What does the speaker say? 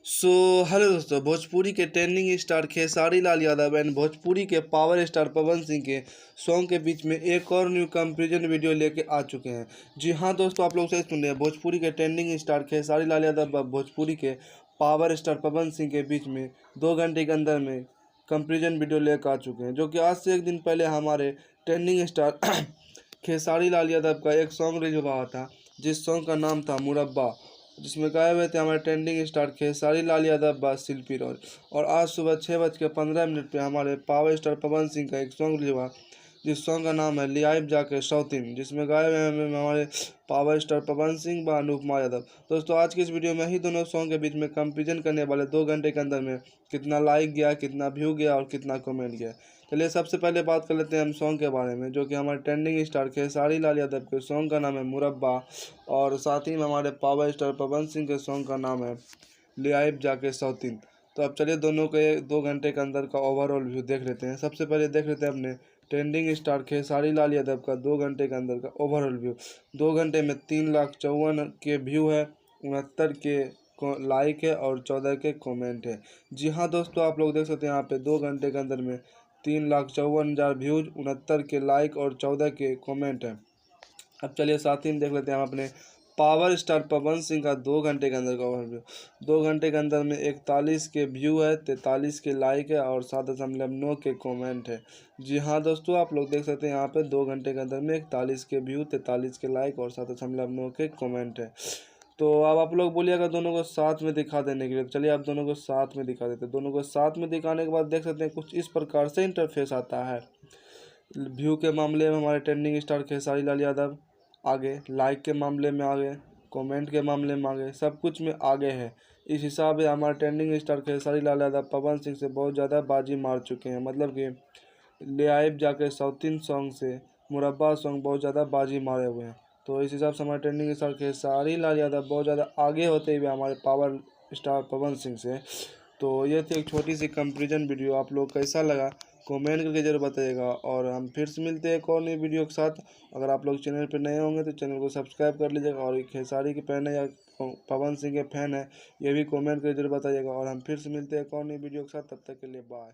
So hello दोस्तों, भोजपुरी के trending star Khesari Lal Yadav and Bhojpuri के पावर स्टार पवन सिंह के सॉन्ग के बीच में एक और न्यू कंपैरिजन वीडियो लेके आ चुके हैं। जी हाँ दोस्तों, आप लोग सही सुन रहे हैं। भोजपुरी के ट्रेंडिंग स्टार खेसारी लाल यादव व भोजपुरी के पावर स्टार पवन सिंह के बीच में 2 घंटे के अंदर में कंपैरिजन वीडियो लेकर आ चुके हैं, जो कि आज से एक दिन पहले हमारे ट्रेंडिंग स्टार खेसारी लाल यादव का एक सॉन्ग रिलीज हुआ था, जिस सॉन्ग का नाम था मुरब्बा, जिसमें गाए हुए थे हमारे ट्रेंडिंग स्टार खेसारी लाल यादव व शिल्पी रॉय। और आज सुबह 6:15 पे हमारे पावर स्टार पवन सिंह का एक सॉन्ग रिलीज हुआ, जिस सॉन्ग का नाम है लियाइब जाके शौतीन, जिसमें गाए हुए हैं हमारे पावर स्टार पवन सिंह व अनुपमा यादव। दोस्तों, आज की इस वीडियो में ही दोनों सॉन्ग के बीच में कंपैरिजन करने वाले 2 घंटे के अंदर में कितना लाइक गया, कितना व्यू गया और कितना कमेंट गया। चलिए सबसे पहले बात कर लेते हैं हम सॉन्ग के बारे में, जो कि हमारे ट्रेंडिंग स्टार खेसारी लाल यादव के सॉन्ग का नाम है मुरब्बा, और साथ ही में हमारे पावर स्टार पवन सिंह के सॉन्ग का नाम है लियाइब जाके शौतीन। तो अब चलिए दोनों के 2 घंटे के अंदर का ओवरऑल व्यू देख लेते हैं। सबसे पहले देख लेते हैं अपने ट्रेंडिंग स्टार खेसारी लाल यादव का 2 घंटे के अंदर का ओवरऑल व्यू। 2 घंटे में 3,54,000 के व्यू है, 69 के लाइक है और 14 के कमेंट है। जी हाँ दोस्तों, आप लोग देख सकते हैं यहाँ पे 2 घंटे के अंदर में 3,54,000 व्यूज, 69 के लाइक और 14 के कमेंट है। अब चलिए साथ ही में देख लेते हैं हम अपने पावर स्टार पवन सिंह का 2 घंटे के अंदर का ओवरव्यू। 2 घंटे के अंदर में 41 के व्यू है, 43 के लाइक है और 7.9 के कमेंट है। जी हाँ दोस्तों, आप लोग देख सकते हैं यहाँ पे 2 घंटे के अंदर में 41 के व्यू, 43 के लाइक और 7.9 के कमेंट है। तो अब आप लोग बोलिएगा दोनों को साथ में दिखा देने के लिए, चलिए आप दोनों को साथ में दिखा देते हैं। दोनों को साथ में दिखाने के बाद देख सकते हैं कुछ इस प्रकार से इंटरफेस आता है। व्यू के मामले में हमारे ट्रेंडिंग स्टार खेसारी लाल यादव आगे, लाइक के मामले में आगे, कमेंट के मामले में आगे, सब कुछ में आगे है। इस हिसाब से हमारे ट्रेंडिंग स्टार खेसारी लाल यादव पवन सिंह से बहुत ज़्यादा बाजी मार चुके हैं। मतलब कि ले आइब जाके शौतीन सॉन्ग से मुरब्बा सॉन्ग बहुत ज़्यादा बाजी मारे हुए हैं। तो इस हिसाब से हमारे ट्रेंडिंग स्टार खेसारी लाल यादव बहुत ज़्यादा आगे होते हुए हमारे पावर स्टार पवन सिंह से। तो ये थी एक छोटी सी कंपैरिजन वीडियो। आप लोग कैसा लगा कमेंट करके जरूर बताइएगा, और हम फिर से मिलते हैं एक और नई वीडियो के साथ। अगर आप लोग चैनल पर नए होंगे तो चैनल को सब्सक्राइब कर लीजिएगा, और खेसारी के फैन है या पवन सिंह के फैन है ये भी कमेंट करके जरूर बताइएगा। और हम फिर से मिलते हैं एक और नई वीडियो के साथ, तब तक के लिए बाय।